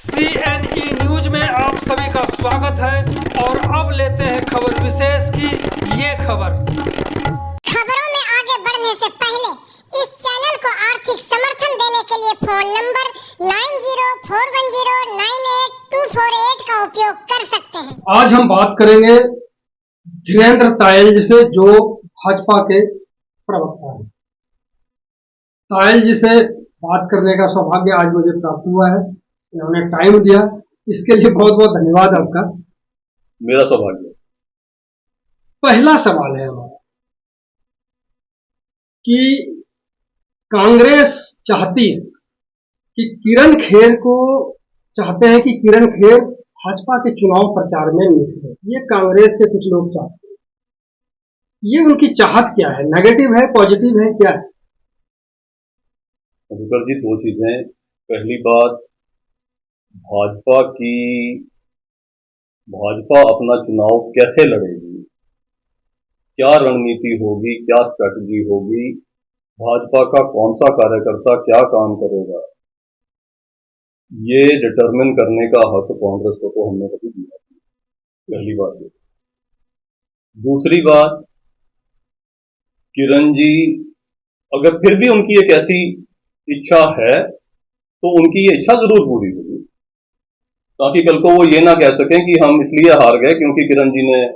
CNE news में आप सभी का स्वागत है और अब लेते हैं खबर विशेष की ये खबर। खबरों में आगे बढ़ने से पहले इस चैनल को आर्थिक समर्थन देने के लिए फोन नंबर 9041098248 का उपयोग कर सकते हैं। आज हम बात करेंगे धीरेन्द्र तायल जी से, जो भाजपा के प्रवक्ता हैं। तायल जी से बात करने का सौभाग्य आज मुझे प्राप्त हुआ है। उन्होंने टाइम दिया, इसके लिए बहुत बहुत धन्यवाद आपका। मेरा सौभाग्य। पहला सवाल है हमारा कि कांग्रेस चाहती है कि किरण खेर को चाहते हैं कि किरण खेर भाजपा के चुनाव प्रचार में निकले। ये कांग्रेस के कुछ लोग चाहते हैं। ये उनकी चाहत क्या है? नेगेटिव है, पॉजिटिव है, क्या है? मधुकर जी, दो चीजें। पहली बात, भाजपा अपना चुनाव कैसे लड़ेगी, क्या रणनीति होगी, क्या स्ट्रैटेजी होगी, भाजपा का कौन सा कार्यकर्ता क्या काम करेगा, ये डिटरमिन करने का हक कांग्रेस को तो हमने कभी दिया नहीं। पहली बात ये। दूसरी बात, किरण जी अगर फिर भी उनकी एक ऐसी इच्छा है तो उनकी ये इच्छा जरूर पूरी होगी, ताकि कल को वो ये ना कह सकें कि हम इसलिए हार गए क्योंकि किरण जी ने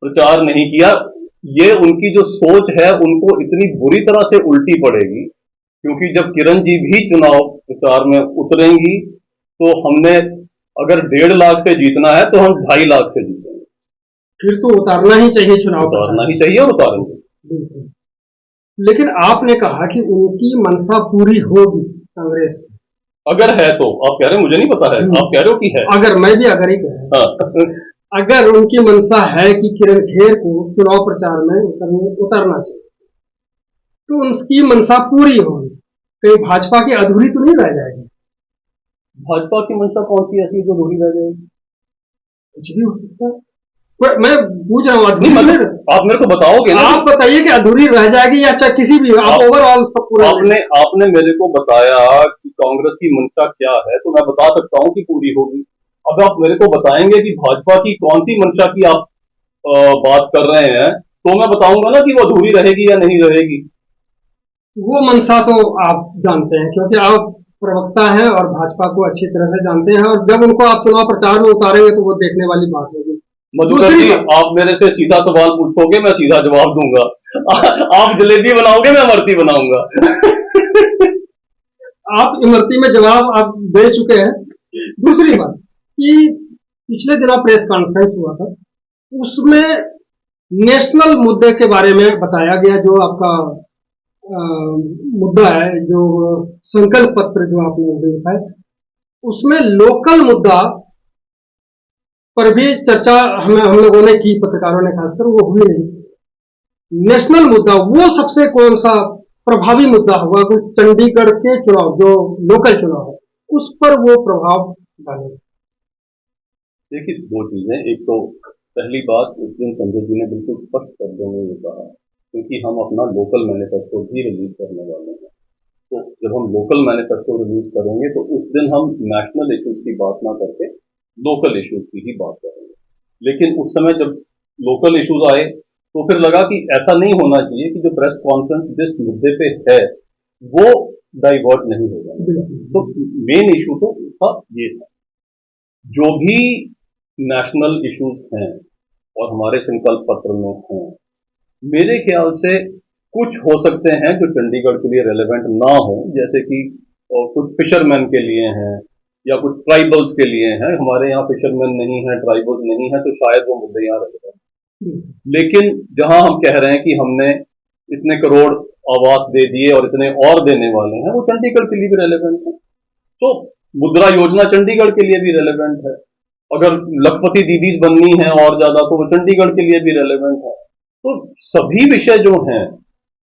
प्रचार नहीं किया। ये उनकी जो सोच है उनको इतनी बुरी तरह से उल्टी पड़ेगी, क्योंकि जब किरण जी भी चुनाव प्रचार में उतरेंगी तो हमने अगर 1.5 लाख से जीतना है तो हम 2.5 लाख से जीतेंगे। फिर तो उतारना ही चाहिए चुनाव, उतारना ही चाहिए और उतारेंगे। बिल्कुल। लेकिन आपने कहा कि उनकी मनसा पूरी होगी कांग्रेस की। अगर है तो आप कह रहे हैं, मुझे नहीं पता है, आप कह रहे हो कि है। अगर मैं भी अगर ही कह रहा हूं, हाँ। अगर उनकी मनसा है कि किरण खेर को चुनाव प्रचार में उतरना चाहिए तो उनकी मनसा पूरी होगी। कहीं भाजपा की अधूरी तो नहीं रह जाएगी? भाजपा की मंशा कौन सी ऐसी है जो अधूरी रह जाएगी? कुछ भी हो सकता है। पर मैं पूछ रहा हूँ, अधूरी मतलब आप मेरे को बताओगे ना। आप बताइए कि अधूरी रह जाएगी या चाहे किसी भी, आप ओवरऑल सब पूरा। आपने मेरे को बताया कि कांग्रेस की मंशा क्या है, तो मैं बता सकता हूं कि पूरी होगी। अब आप मेरे को बताएंगे कि भाजपा की कौन सी मंशा की आप बात कर रहे हैं, तो मैं बताऊंगा ना कि वो अधूरी रहेगी या नहीं रहेगी। वो मनसा तो आप जानते हैं, क्योंकि आप प्रवक्ता हैं और भाजपा को अच्छी तरह से जानते हैं, और जब उनको आप चुनाव प्रचार में उतारेंगे तो वो देखने वाली बात होगी। मधुकर जी, आप मेरे से सीधा सवाल पूछोगे, मैं सीधा जवाब दूंगा। आप जलेबी बनाओगे, मैं इमरती बनाऊंगा। आप इमरती में जवाब आप दे चुके हैं। दूसरी बात कि पिछले दिनों प्रेस कॉन्फ्रेंस हुआ था, उसमें नेशनल मुद्दे के बारे में बताया गया, जो आपका मुद्दा है, जो संकल्प पत्र जो आपने देखा है, उसमें लोकल मुद्दा पर भी चर्चा हम लोगों ने की, पत्रकारों ने खासकर, वो हुई नहीं। नेशनल मुद्दा वो सबसे कौन सा प्रभावी मुद्दा हुआ कि चंडीगढ़ के चुनाव, जो लोकल चुनाव है, उस पर वो प्रभाव डाले? देखिए, दो चीजें। एक तो पहली बात, उस दिन संजय जी ने बिल्कुल स्पष्ट शब्दों में ये कहा, क्योंकि हम अपना लोकल मैनिफेस्टो भी रिलीज करने वाले हैं। तो जब हम लोकल मैनिफेस्टो रिलीज करेंगे तो उस दिन हम नेशनल इश्यूज की बात ना करके लोकल इश्यूज की ही बात करेंगे। लेकिन उस समय जब लोकल इश्यूज आए तो फिर लगा कि ऐसा नहीं होना चाहिए कि जो प्रेस कॉन्फ्रेंस जिस मुद्दे पे है वो डाइवर्ट नहीं हो जाए। तो मेन इशू तो था, ये था। जो भी नेशनल इश्यूज हैं और हमारे संकल्प पत्र में हैं, मेरे ख्याल से कुछ हो सकते हैं जो चंडीगढ़ के लिए रेलेवेंट ना हो, जैसे कि कुछ फिशरमैन के लिए हैं या कुछ ट्राइबल्स के लिए हैं। हमारे यहाँ फिशरमैन नहीं है, ट्राइबल्स नहीं है, तो शायद वो मुद्दे यहाँ रेलेवेंट। लेकिन जहां हम कह रहे हैं कि हमने इतने करोड़ आवास दे दिए और इतने और देने वाले हैं, वो चंडीगढ़ के लिए भी रेलेवेंट है। तो मुद्रा योजना चंडीगढ़ के लिए भी रेलेवेंट है। अगर लखपति दीदीज बननी है और ज्यादा, तो वो चंडीगढ़ के लिए भी रेलेवेंट है। तो सभी विषय जो हैं,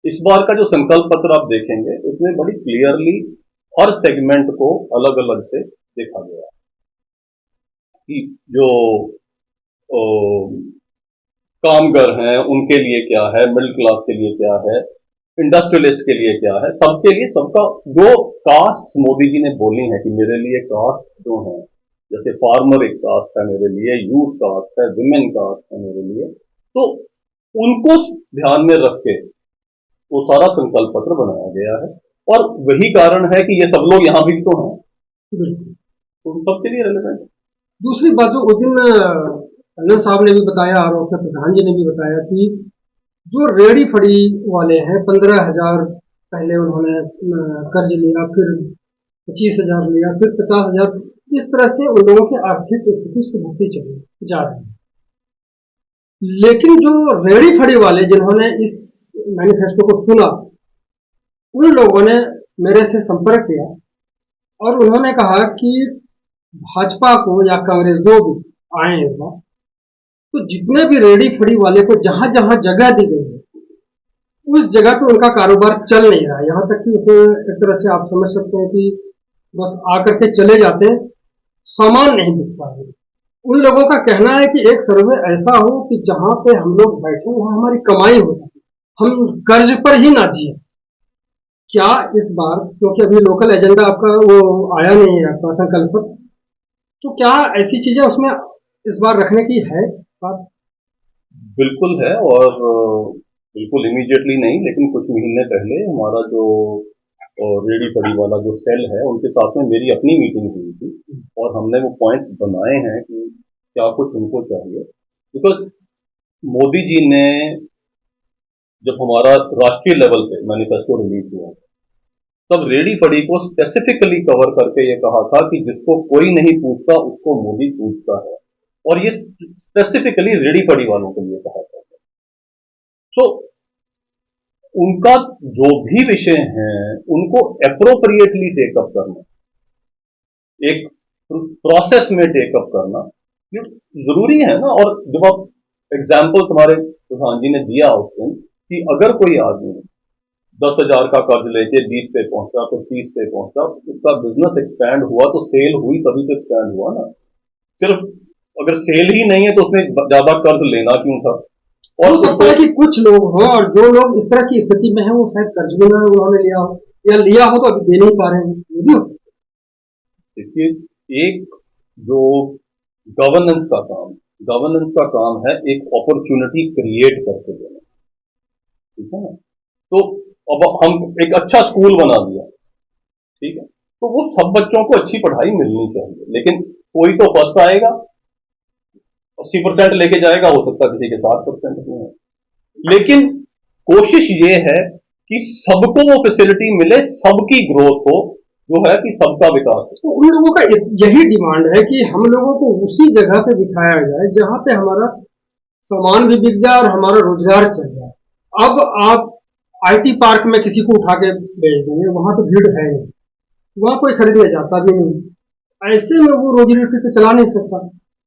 इस बार का जो संकल्प पत्र आप देखेंगे उसमें बड़ी क्लियरली हर सेगमेंट को अलग अलग से देखा गया है कि जो कामगर हैं उनके लिए क्या है, मिडिल क्लास के लिए क्या है, इंडस्ट्रियलिस्ट के लिए क्या है, सबके लिए, सबका जो कास्ट मोदी जी ने बोली है कि मेरे लिए कास्ट जो है, जैसे फार्मर एक कास्ट है मेरे लिए, यूथ कास्ट है, विमेन कास्ट है मेरे लिए, तो उनको ध्यान में रख के वो सारा संकल्प पत्र बनाया गया है। और वही कारण है कि ये सब लोग यहाँ भी तो हैं, बिल्कुल। तो उन सबके लिए रेलेवेंट है। दूसरी बात जो उस दिन कन्नन साहब ने भी बताया और उसके प्रधान जी ने भी बताया कि जो रेडी फड़ी वाले हैं 15,000 पहले उन्होंने कर्ज लिया, फिर 25,000 लिया, फिर 50,000, इस तरह से उन लोगों की आर्थिक स्थिति सुधरती चली जा रही है। लेकिन जो रेडी फड़ी वाले जिन्होंने इस मैनिफेस्टो को सुना, उन लोगों ने मेरे से संपर्क किया और उन्होंने कहा कि भाजपा को या कांग्रेस जो भी आए इस बार, तो जितने भी रेडी फड़ी वाले को जहां जहां जगह दी गई है उस जगह पे उनका कारोबार चल नहीं रहा। यहाँ तक कि एक तरह से आप समझ सकते हैं कि बस आकर के चले जाते हैं, सामान नहीं बिक पा रहे। उन लोगों का कहना है कि एक सर्वे ऐसा हो कि जहां पे हम लोग बैठे वहां हमारी कमाई हो, हम कर्ज पर ही ना जिए। क्या इस बार, क्योंकि अभी लोकल एजेंडा आपका वो आया नहीं है आपका संकल्प पत्र, तो क्या ऐसी चीजें उसमें इस बार रखने की है बात? बिल्कुल है, और बिल्कुल इमीडिएटली नहीं, लेकिन कुछ महीने पहले हमारा जो रेडी फड़ी वाला जो सेल है उनके साथ में मेरी अपनी मीटिंग हुई थी और हमने वो पॉइंट्स बनाए हैं कि क्या कुछ उनको चाहिए। बिकॉज मोदी जी ने जब हमारा राष्ट्रीय लेवल पे मैनिफेस्टो रिलीज हुआ तब रेडी फड़ी को स्पेसिफिकली कवर करके ये कहा था कि जिसको कोई नहीं पूछता उसको मोदी पूछता है, और ये स्पेसिफिकली रेडी फड़ी वालों के लिए कहा था। तो उनका जो भी विषय हैं उनको एप्रोप्रिएटली टेकअप करना, एक प्रोसेस में टेकअप करना ये जरूरी है ना। और जब आप एग्जाम्पल्स हमारे प्रधान जी ने दिया उस दिन कि अगर कोई आदमी 10,000 का कर्ज लेके 20 पे पहुंचा, फिर 30 पे पहुंचा, उसका बिजनेस एक्सपैंड हुआ तो सेल हुई तभी तो एक्सपैंड हुआ ना। सिर्फ अगर सेल ही नहीं है तो उसने ज्यादा कर्ज लेना क्यों था? हो और सकता है कि कुछ लोग हों और जो लोग इस तरह की स्थिति में हैं वो शायद कर्ज भी ना उन्होंने लिया हो, या लिया हो तो अभी दे नहीं पा रहे हैं, ये भी हो। देखिए, एक जो गवर्नेंस का काम है एक अपॉर्चुनिटी क्रिएट करके देना, ठीक है ना। तो अब हम एक अच्छा स्कूल बना दिया, ठीक है, तो वो सब बच्चों को अच्छी पढ़ाई मिलनी चाहिए, लेकिन कोई तो फर्स्ट आएगा 80% लेके जाएगा, हो सकता है किसी के 7% में है, लेकिन कोशिश ये है कि सबको वो फैसिलिटी मिले, सबकी ग्रोथ हो, जो है कि सबका विकास हो। तो उन लोगों का यही डिमांड है कि हम लोगों को उसी जगह पे बिठाया जाए जहां पे हमारा सामान भी बिक जाए और हमारा रोजगार चल जाए। अब आप आईटी पार्क में किसी को उठा के भेज देंगे, वहां तो भीड़ है नहीं, वहां कोई खरीदने जाता भी नहीं, ऐसे में वो रोजी रोटी तो चला नहीं सकता।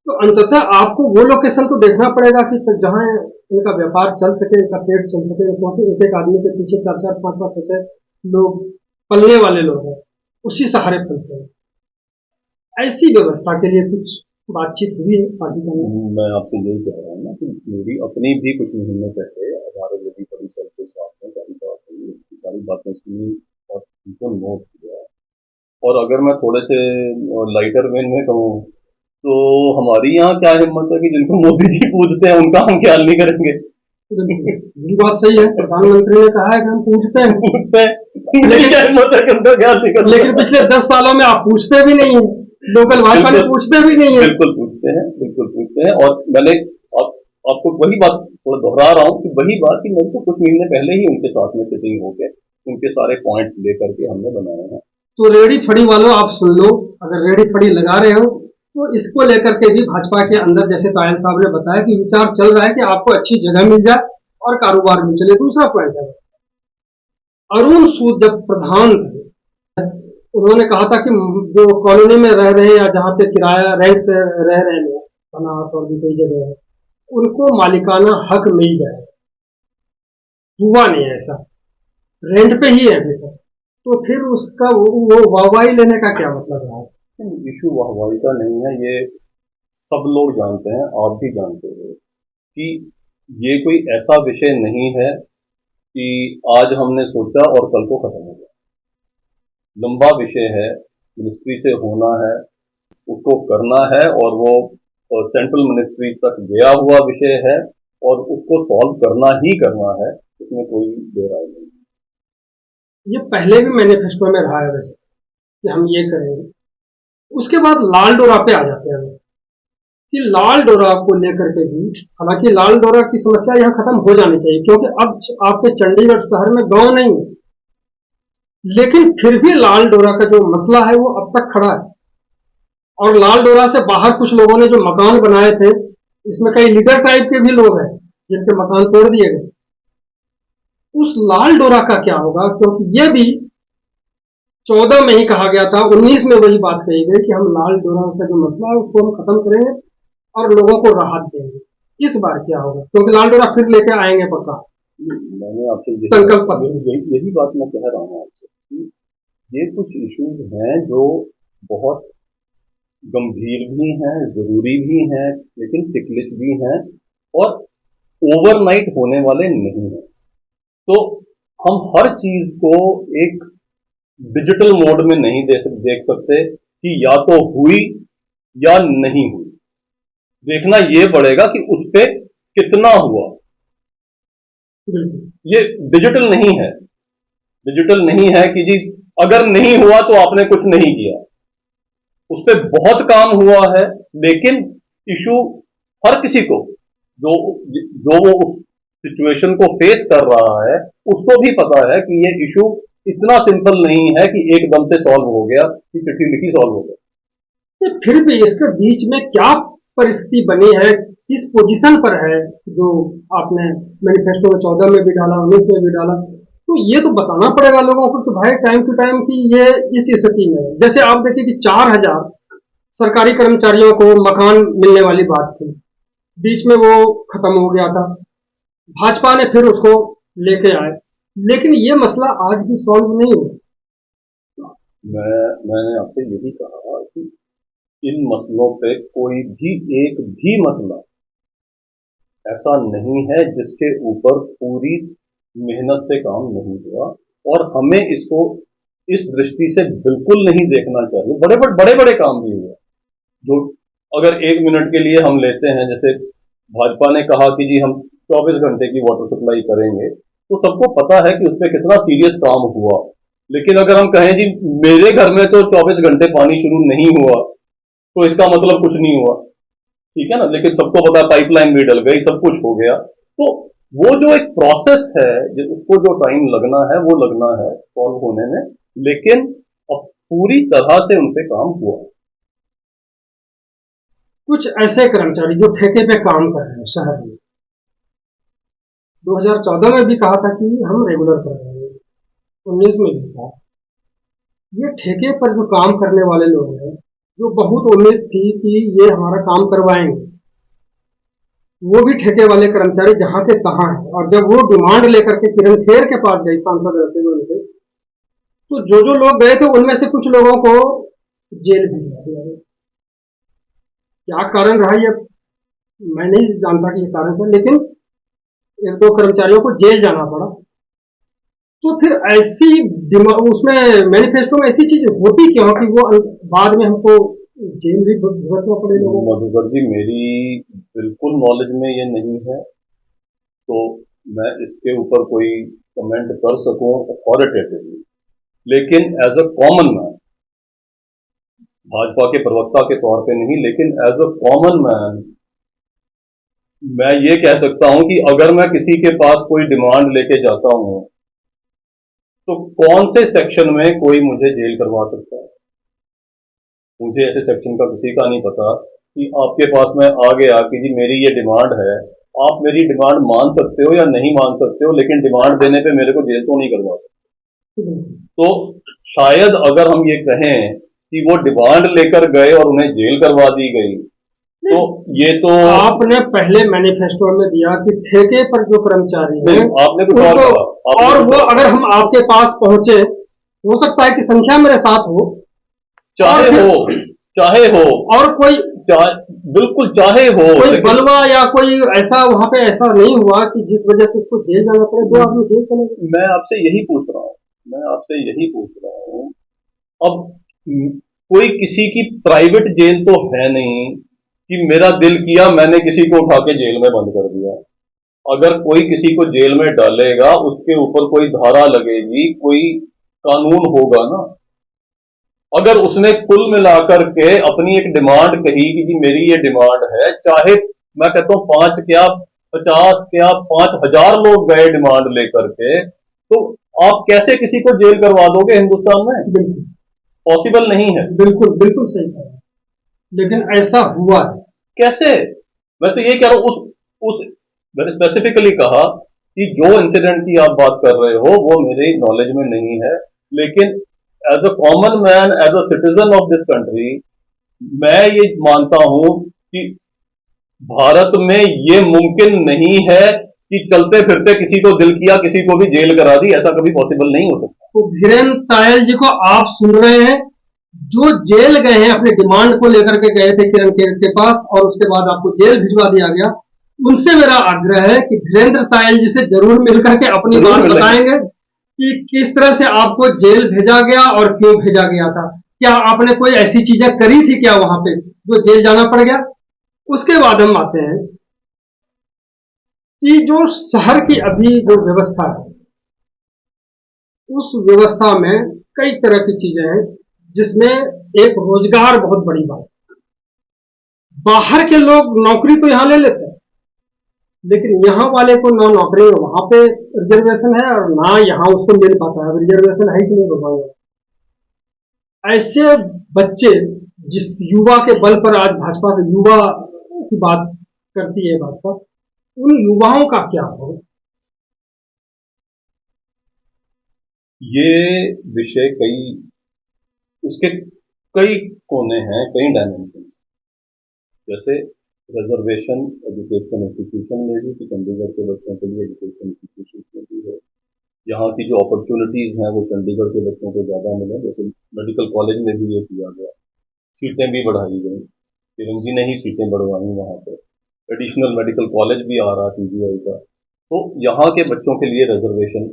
तो अंततः आपको वो लोकेशन तो देखना पड़ेगा कि जहां इनका व्यापार चल सके, इनका पेट चल सके, क्योंकि एक एक आदमी के पीछे 4-4, 5-5, 6 लोग पलने वाले लोग हैं, उसी सहारे पलते हैं। ऐसी व्यवस्था के लिए कुछ बातचीत हुई है पार्टी का? मैं आपसे यही कह रहा हूँ ना कि मेरी अपनी भी कुछ महीने पहले हमारे यदि परिसर के साथ में सारी बात हुई, सारी बातें सुनी और उनको नोट किया। और अगर मैं थोड़े से लाइटर वेन में कहूँ तो हमारी यहाँ क्या हिम्मत है कि जिनको मोदी जी पूछते हैं उनका हम ख्याल नहीं करेंगे। ये बात सही है, प्रधानमंत्री ने कहा है कि हम पूछते हैं, लेकिन क्या हिम्मत है कि उनका ख्याल नहीं करेंगे। लेकिन पिछले 10 सालों में आप पूछते भी नहीं है, लोकल भाजपा ने पूछते भी नहीं है। बिल्कुल पूछते हैं, बिल्कुल पूछते हैं। और मैंने आपको वही बात थोड़ा दोहरा रहा हूँ कि वही बात कि मेरे को कुछ महीने पहले ही उनके साथ में सिटिंग होके उनके सारे पॉइंट्स लेकर के हमने बनाए हैं। तो रेडी फड़ी वालों आप सुन लो, अगर रेडी फड़ी लगा रहे हो तो इसको लेकर के भी भाजपा के अंदर, जैसे पायल साहब ने बताया, कि विचार चल रहा है कि आपको अच्छी जगह मिल जाए और कारोबार भी चले। दूसरा पॉइंट है, अरुण सूद जब प्रधान थे उन्होंने कहा था कि जो कॉलोनी में रह रहे हैं या जहाँ पे किराया रेंट पे रह रहे हैं, बनास और भी कई जगह है, उनको मालिकाना हक मिल जाए। हुआ नहीं ऐसा, रेंट पे ही है अभी तक। तो फिर उसका वो वाहवाही लेने का क्या मतलब रहा? इशू वाहवाही का नहीं है, ये सब लोग जानते हैं, आप भी जानते हो कि ये कोई ऐसा विषय नहीं है कि आज हमने सोचा और कल को खत्म हो गया। लंबा विषय है, मिनिस्ट्री से होना है, उसको करना है, और वो सेंट्रल मिनिस्ट्रीज तक गया हुआ विषय है और उसको सॉल्व करना ही करना है, इसमें कोई दो राय नहीं। ये पहले भी मैनिफेस्टो में रहा है वैसे कि हम ये करेंगे। उसके बाद लाल डोरा पे आ जाते हैं कि लाल डोरा को लेकर के भी, हालांकि लाल डोरा की समस्या यहाँ खत्म हो जानी चाहिए क्योंकि अब आपके चंडीगढ़ शहर में गांव नहीं है, लेकिन फिर भी लाल डोरा का जो मसला है वो अब तक खड़ा है। और लाल डोरा से बाहर कुछ लोगों ने जो मकान बनाए थे, इसमें कई लीडर टाइप के भी लोग हैं जिनके मकान तोड़ दिए गए। उस लाल डोरा का क्या होगा, क्योंकि ये भी 14 में ही कहा गया था, 19 में वही बात कही गई कि हम लाल डोरा का जो मसला है उसको हम खत्म करेंगे और लोगों को राहत देंगे। इस बार क्या होगा, क्योंकि लाल डोरा फिर लेके आएंगे पक्का। मैंने आपसे संकल्प यही बात मैं कह रहा हूँ आपसे कि ये कुछ इश्यूज हैं जो बहुत गंभीर भी हैं, जरूरी भी हैं, लेकिन टिकलिश भी हैं और ओवरनाइट होने वाले नहीं हैं। तो हम हर चीज को एक डिजिटल मोड में नहीं देख सकते कि या तो हुई या नहीं हुई। देखना यह पड़ेगा कि उस पे कितना हुआ। ये डिजिटल नहीं है, डिजिटल नहीं है कि जी अगर नहीं हुआ तो आपने कुछ नहीं किया। उस पे बहुत काम हुआ है, लेकिन इशू हर किसी को जो वो उस सिचुएशन को फेस कर रहा है उसको भी पता है कि ये इशू इतना सिंपल नहीं है कि एकदम से सॉल्व हो गया, कि चिट्ठी लिखी सॉल्व हो गया। फिर भी इसके बीच में क्या परिस्थिति बनी है, किस पोजीशन पर है, जो आपने मैनिफेस्टो में 14 में भी डाला, 19 में भी डाला, तो ये तो बताना पड़ेगा लोगों को कि भाई टाइम टू टाइम की ये इस स्थिति में है। जैसे आप देखिए कि 4000 सरकारी कर्मचारियों को मकान मिलने वाली बात थी, बीच में वो खत्म हो गया था, भाजपा ने फिर उसको लेके आए, लेकिन ये मसला आज भी सॉल्व नहीं हुआ। मैंने आपसे यही कहा कि इन मसलों पे कोई भी एक भी मसला ऐसा नहीं है जिसके ऊपर पूरी मेहनत से काम नहीं हुआ, और हमें इसको इस दृष्टि से बिल्कुल नहीं देखना चाहिए। बड़े बड़े काम भी हुए जो अगर 1 मिनट के लिए हम लेते हैं, जैसे भाजपा ने कहा कि जी हम 24 घंटे की वाटर सप्लाई करेंगे, तो सबको पता है कि उसमें कितना सीरियस काम हुआ। लेकिन अगर हम कहें जी मेरे घर में तो 24 घंटे पानी शुरू नहीं हुआ, तो इसका मतलब कुछ नहीं हुआ, ठीक है ना। लेकिन सबको पता है पाइपलाइन भी डल गई, सब कुछ हो गया। तो वो जो एक प्रोसेस है, उसको जो टाइम लगना है वो लगना है सॉल्व होने में, लेकिन अब पूरी तरह से उन पे काम हुआ। कुछ ऐसे कर्मचारी जो ठेके पे काम कर रहे हैं शहर में, 2014 में भी कहा था कि हम रेगुलर कर रहे हैं, 19 में भी था। ये ठेके पर जो काम करने वाले लोग हैं, जो बहुत उम्मीद थी कि ये हमारा काम करवाएंगे, वो भी ठेके वाले कर्मचारी जहां के तहां हैं। और जब वो डिमांड लेकर के किरण खेर के पास गई, सांसद रहते हुए उनके, तो जो लोग गए थे उनमें से कुछ लोगों को जेल भी दिया गया। क्या कारण रहा ये मैं नहीं जानता कि ये कारण था, लेकिन 1-2 कर्मचारियों को जेल जाना पड़ा। तो फिर ऐसी उसमें मैनिफेस्टो में ऐसी चीज होती क्यों कि वो बाद में हमको जेल भी भुगतना पड़े लोगों को? मधुकर जी, मेरी बिल्कुल नॉलेज में ये नहीं है, तो मैं इसके ऊपर कोई कमेंट कर सकूं अथॉरिटेटिवली। लेकिन as a common man, Bhajpa के प्रवक्ता के तौर पे नहीं, लेकिन एज अ कॉमन मैन मैं ये कह सकता हूं कि अगर मैं किसी के पास कोई डिमांड लेके जाता हूं, तो कौन से सेक्शन में कोई मुझे जेल करवा सकता है? मुझे ऐसे सेक्शन का किसी का नहीं पता कि आपके पास में आ गया कि जी मेरी ये डिमांड है, आप मेरी डिमांड मान सकते हो या नहीं मान सकते हो, लेकिन डिमांड देने पे मेरे को जेल तो नहीं करवा सकते। तो शायद अगर हम ये कहें कि वो डिमांड लेकर गए और उन्हें जेल करवा दी गई, तो ये तो आपने पहले मैनिफेस्टो में दिया कि ठेके पर जो कर्मचारी हैं, आपने कुछ और कहा, और वो अगर हम आपके पास पहुंचे, हो सकता है कि संख्या मेरे साथ हो, चाहे हो, और कोई बिल्कुल चाहे हो, कोई लेकिन बलवा या कोई ऐसा वहां पे ऐसा नहीं हुआ कि जिस वजह से उसको जेल जाना पड़े, 2 आदमी जेल चले गए। मैं आपसे यही पूछ रहा हूँ, मैं आपसे यही पूछ रहा हूँ। अब कोई किसी की प्राइवेट जेल तो है नहीं कि मेरा दिल किया मैंने किसी को उठा के जेल में बंद कर दिया। अगर कोई किसी को जेल में डालेगा उसके ऊपर कोई धारा लगेगी, कोई कानून होगा ना। अगर उसने कुल मिलाकर के अपनी एक डिमांड कही कि जी मेरी ये डिमांड है, चाहे मैं कहता हूं 5 क्या 50 क्या 5,000 लोग गए डिमांड लेकर के, तो आप कैसे किसी को जेल करवा दोगे हिंदुस्तान में? बिल्कुल पॉसिबल नहीं है। बिल्कुल बिल्कुल सही कहा, लेकिन ऐसा हुआ है। कैसे? मैं तो ये कह रहा हूं, उस मैंने स्पेसिफिकली कहा कि जो इंसिडेंट की आप बात कर रहे हो वो मेरे नॉलेज में नहीं है, लेकिन as a common man, as a citizen of this country, मैं ये मानता हूं कि भारत में ये मुमकिन नहीं है कि चलते फिरते किसी को दिल किया किसी को भी जेल करा दी, ऐसा कभी पॉसिबल नहीं हो सकता। तो धीरेन्द्र तायल जी को आप सुन रहे हैं, जो जेल गए हैं अपनी डिमांड को लेकर के गए थे किरण खेर के पास और उसके बाद आपको जेल भिजवा दिया गया, उनसे मेरा आग्रह है कि धीरेन्द्र तायल जी से जरूर मिलकर के अपनी बात बताएंगे कि किस तरह से आपको जेल भेजा गया और क्यों भेजा गया था। क्या आपने कोई ऐसी चीजें करी थी क्या वहां पे जो जेल जाना पड़ गया? उसके बाद हम आते हैं कि जो शहर की अभी जो व्यवस्था है, उस व्यवस्था में कई तरह की चीजें हैं, जिसमें एक रोजगार बहुत बड़ी बात है। बाहर के लोग नौकरी तो यहां ले लेते हैं, लेकिन यहाँ वाले को ना नौकरी वहां पे रिजर्वेशन है और ना यहाँ उसको मिल पाता है। रिजर्वेशन है कि नहीं बताऊंगा। ऐसे बच्चे जिस युवा के बल पर आज भाजपा के युवा की बात करती है भाजपा, उन युवाओं का क्या हो? ये विषय उसके कई कोने हैं, कई डायमेंशन। जैसे रिजर्वेशन एजुकेशन इंस्टीट्यूशन में भी, कि चंडीगढ़ के बच्चों के लिए एजुकेशन इंस्टीट्यूशन में भी है। यहाँ की जो अपॉर्चुनिटीज हैं वो चंडीगढ़ के बच्चों को ज्यादा मिले। जैसे मेडिकल कॉलेज में भी ये किया गया, सीटें भी बढ़ाई गई, किरण जी ने ही सीटें बढ़वाई वहाँ पे। एडिशनल मेडिकल कॉलेज भी आ रहा पीजीआई का। तो यहाँ के बच्चों के लिए रिजर्वेशन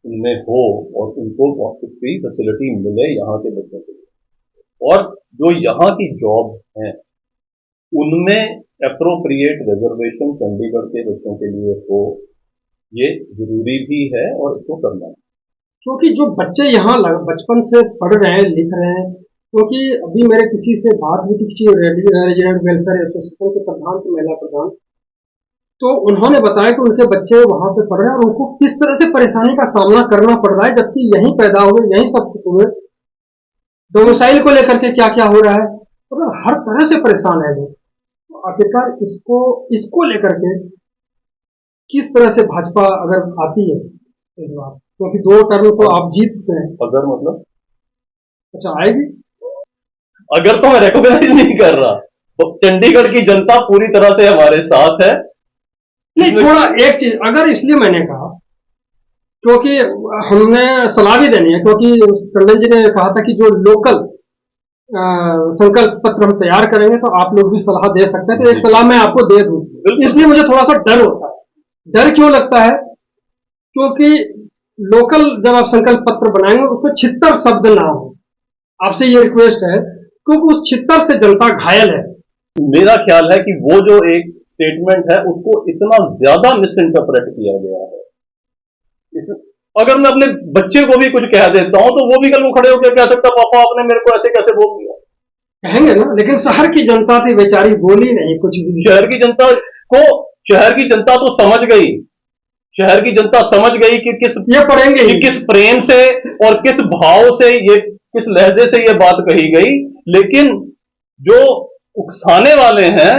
उनमें हो और उनको उसकी फैसिलिटी मिले यहाँ के बच्चों के लिए। और जो यहाँ की जॉब्स हैं उनमें एप्रोप्रिएट रिजर्वेशन चंडीगढ़ के बच्चों के लिए हो, ये जरूरी भी है और इसको करना है। क्योंकि जो बच्चे यहाँ बचपन से पढ़ रहे हैं, लिख रहे हैं, क्योंकि अभी मेरे किसी से बात हुई थी रेजिडेंट वेलफेयर एसोसिएशन के प्रधान की, महिला प्रधान, तो उन्होंने बताया कि उनके बच्चे वहां पे पढ़ रहे हैं और उनको किस तरह से परेशानी का सामना करना पड़ रहा है, जबकि यहीं पैदा हुए, यहीं सब कुछ हुए। डोमिसाइल को लेकर के क्या क्या हो रहा है, तो हर तरह से परेशान है लोग। आखिरकार इसको लेकर के किस तरह से भाजपा अगर आती है इस बार, क्योंकि 2 टर्म तो आप जीत चुके हैं। अगर मतलब अच्छा आएगी, अगर तो मैं रिकॉग्नाइज नहीं कर रहा, तो चंडीगढ़ की जनता पूरी तरह से हमारे साथ है। नहीं थोड़ा एक चीज अगर इसलिए मैंने कहा क्योंकि हमने सलाह भी देनी है, क्योंकि टंडन जी ने कहा था कि जो लोकल संकल्प पत्र हम तैयार करेंगे तो आप लोग भी सलाह दे सकते हैं, तो एक सलाह मैं आपको दे दूं। इसलिए मुझे थोड़ा सा डर होता है। डर क्यों लगता है? क्योंकि लोकल जब आप संकल्प पत्र बनाएंगे उसमें छितर शब्द ना हो। आपसे ये रिक्वेस्ट है, क्योंकि उस छितर से जनता घायल है। मेरा ख्याल है कि वो जो एक स्टेटमेंट है उसको इतना ज्यादा मिस इंटरप्रेट किया गया है। अगर मैं अपने बच्चे को भी कुछ कह देता हूं तो वो भी कल को खड़े होकर कह सकता, पापा आपने मेरे को ऐसे कैसे बोल दिया। कहेंगे ना, लेकिन शहर की जनता थी बेचारी, बोली नहीं कुछ भी। शहर की जनता तो समझ गई। शहर की जनता समझ गई कि किस प्रेम से और किस भाव से ये, किस लहजे से ये बात कही गई। लेकिन जो उकसाने वाले हैं,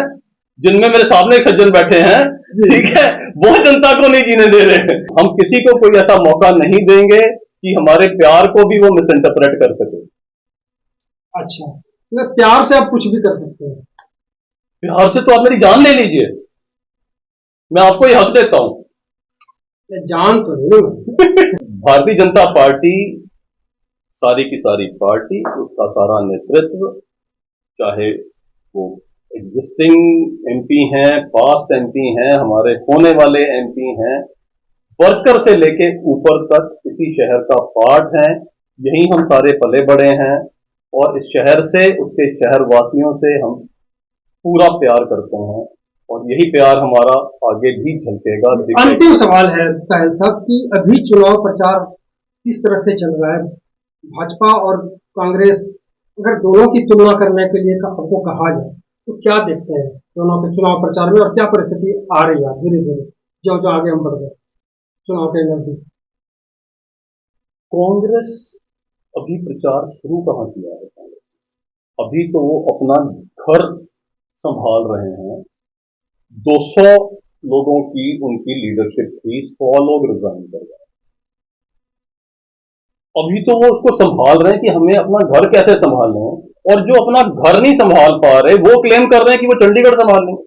जिनमें मेरे सामने एक सज्जन बैठे हैं, ठीक है, वो जनता को नहीं जीने दे रहे। हम किसी को कोई ऐसा मौका नहीं देंगे कि हमारे प्यार को भी वो मिस इंटरप्रेट कर सके। अच्छा, तो प्यार से आप कुछ भी कर सकते हैं। प्यार से तो आप मेरी जान ले लीजिए, मैं आपको ये हक देता हूं। जान तो नहीं। भारतीय जनता पार्टी, सारी की सारी पार्टी, उसका सारा नेतृत्व, चाहे वो एग्जिस्टिंग एमपी हैं, पास्ट एमपी हैं, हमारे होने वाले एमपी हैं, वर्कर से लेके ऊपर तक इसी शहर का पार्ट हैं। यहीं हम सारे पले बड़े हैं और इस शहर से, उसके शहर वासियों से हम पूरा प्यार करते हैं और यही प्यार हमारा आगे भी झलकेगा, दिखेगा। अंतिम सवाल है ताहिर साहब कि अभी चुनाव प्रचार किस तरह से चल रहा है? भाजपा और कांग्रेस, अगर दोनों की तुलना करने के लिए आपको कहा जाए तो क्या देखते हैं दोनों के चुनाव प्रचार में, और क्या परिस्थिति आ रही है धीरे धीरे जो जो आगे हम बढ़ गए चुनाव के नजदीक? कांग्रेस अभी प्रचार शुरू कहाँ किया है? कांग्रेस अभी तो वो अपना घर संभाल रहे हैं। 200 लोगों की उनकी लीडरशिप थी, 100 लोग रिजाइन कर गए। अभी तो वो उसको संभाल रहे हैं कि हमें अपना घर कैसे संभालना है, और जो अपना घर नहीं संभाल पा रहे वो क्लेम कर रहे हैं कि वो चंडीगढ़ संभाल लेंगे।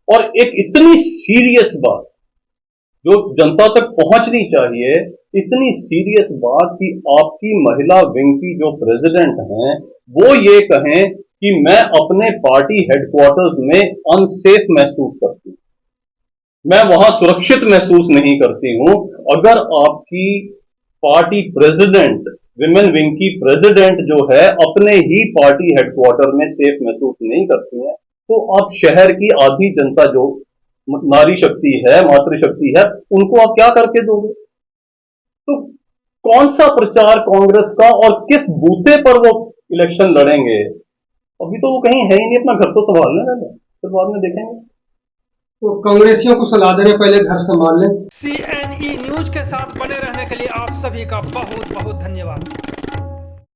और एक इतनी सीरियस बात जो जनता तक पहुंचनी चाहिए, इतनी सीरियस बात कि आपकी महिला विंग की जो प्रेसिडेंट हैं वो ये कहें कि मैं अपने पार्टी हेडक्वार्टर्स में अनसेफ महसूस करती हूं, मैं वहां सुरक्षित महसूस नहीं करती हूं। अगर आपकी पार्टी प्रेसिडेंट, विमेन विंग की प्रेसिडेंट जो है, अपने ही पार्टी हेडक्वार्टर में सेफ महसूस नहीं करती है, तो आप शहर की आधी जनता जो नारी शक्ति है, मातृशक्ति है, उनको आप क्या करके दोगे? तो कौन सा प्रचार कांग्रेस का, और किस बूथे पर वो इलेक्शन लड़ेंगे? अभी तो वो कहीं है ही नहीं, अपना घर तो संभालने वाले, फिर बाद में देखेंगे। तो कांग्रेसियों को सलाह देने पहले घर संभाल लें। CNE न्यूज के साथ बने रहने के लिए आप सभी का बहुत बहुत धन्यवाद।